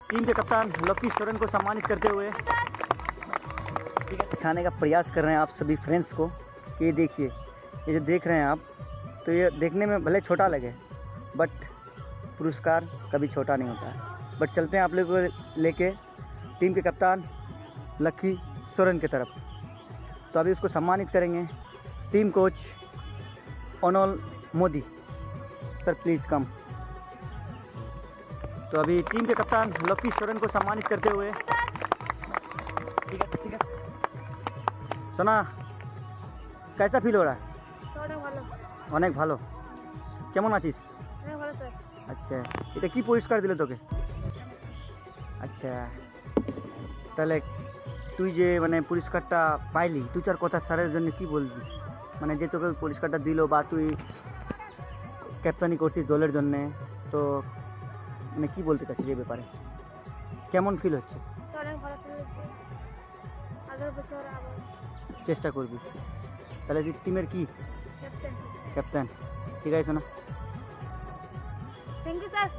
Team के कप्तान lucky Soren को सम्मानित करते हुए दिखाने का प्रयास कर रहे हैं आप सभी फ्रेंड्स को कि ये देखिए, ये जो देख रहे हैं आप, तो ये देखने में भले छोटा लगे बट पुरस्कार कभी छोटा नहीं होता है। बट चलते हैं आप लोगों को लेके टीम के कप्तान लकी सोरेन की तरफ। तो अभी उसको सम्मानित करेंगे टीम कोच ओनोल मोदी सर, प्लीज़ कम। तो अभी टीम के कप्तान लकी सोरेन को सम्मानित करते हुए ठीक है सोना, कैसा फील हो रहा है? অনেক ভালো। কেমন আছিস? আচ্ছা, এটা কি পুরস্কার দিল তোকে? আচ্ছা, তাহলে তুই যে মানে পুরস্কারটা পাইলি, তুই তার কথা স্যারের জন্য কি বলবি? মানে যে তোকে পুরস্কারটা দিল বা তুই ক্যাপ্টেনি করছিস দলের জন্যে, তো মানে কি বলতে চাচ্ছিস এই ব্যাপারে? কেমন ফিল হচ্ছে? চেষ্টা করবি। তাহলে তুই টিমের কি ক্যাপ্টেন? ঠিক আছে শোনা। Thank you sir.